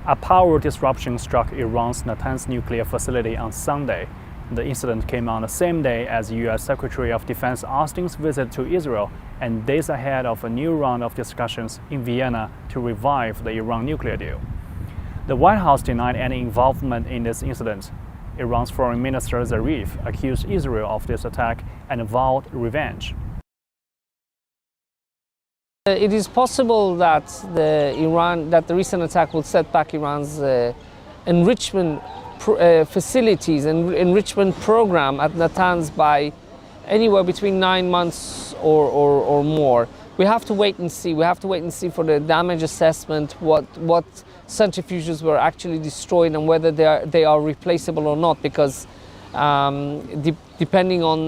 A power disruption struck Iran's Natanz nuclear facility on Sunday. The incident came on the same day as U.S. Secretary of Defense Austin's visit to Israel and days ahead of a new round of discussions in Vienna to revive the Iran nuclear deal. The White House denied any involvement in this incident. Iran's Foreign Minister Zarif accused Israel of this attack and vowed revenge. It is possible that the recent attack will set back Iran's enrichment facilities and enrichment program at Natanz by anywhere between 9 months or more. We have to wait and see. We have to wait and see for the damage assessment, what centrifuges were actually destroyed and whether they are replaceable or not, because depending on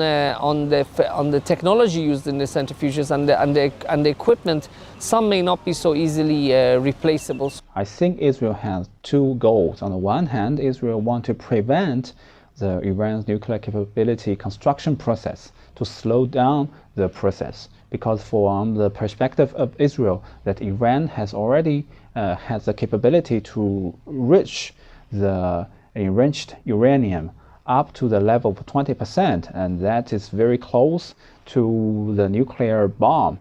the technology used in the centrifuges and the equipment, some may not be so easily replaceable. I think Israel has two goals. On the one hand, Israel wants to prevent the Iran's nuclear capability construction process, to slow down the process, because from the perspective of Israel, that Iran has already has the capability to reach the enriched uranium up to the level of 20%, and that is very close to the nuclear bomb.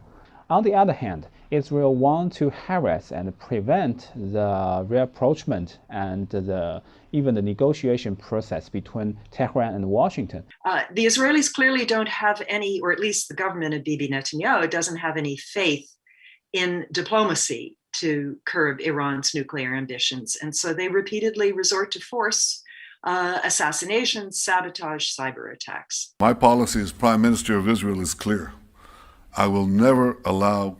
On the other hand, Israel wants to harass and prevent the rapprochement and even the negotiation process between Tehran and Washington. The Israelis clearly don't have any, or at least the government of Bibi Netanyahu doesn't have any faith in diplomacy to curb Iran's nuclear ambitions. And so they repeatedly resort to force, assassinations, sabotage, cyber attacks. My policy as Prime Minister of Israel is clear. I will never allow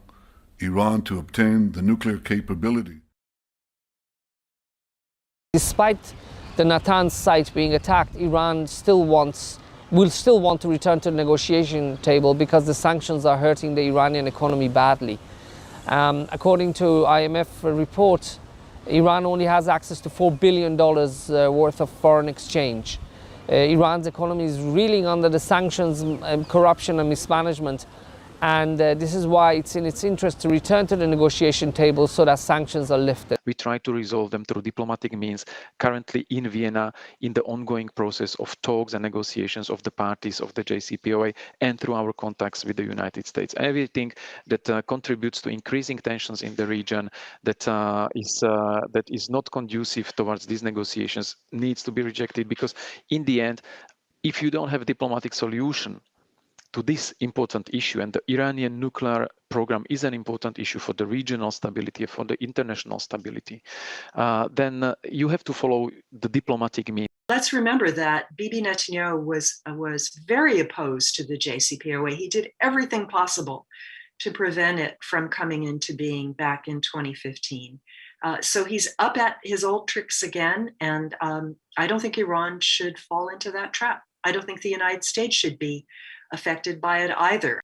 Iran to obtain the nuclear capability. Despite the Natanz site being attacked, Iran will still want to return to the negotiation table because the sanctions are hurting the Iranian economy badly. According to IMF report, Iran only has access to $4 billion worth of foreign exchange. Iran's economy is reeling under the sanctions, corruption and mismanagement. And this is why it's in its interest to return to the negotiation table so that sanctions are lifted. We try to resolve them through diplomatic means, currently in Vienna, in the ongoing process of talks and negotiations of the parties of the JCPOA, and through our contacts with the United States. Everything that contributes to increasing tensions in the region, that is not conducive towards these negotiations, needs to be rejected, because in the end, if you don't have a diplomatic solution to this important issue, and the Iranian nuclear program is an important issue for the regional stability, for the international stability, then you have to follow the diplomatic means. Let's remember that Bibi Netanyahu was very opposed to the JCPOA. He did everything possible to prevent it from coming into being back in 2015. So he's up at his old tricks again, and I don't think Iran should fall into that trap. I don't think the United States should be affected by it either.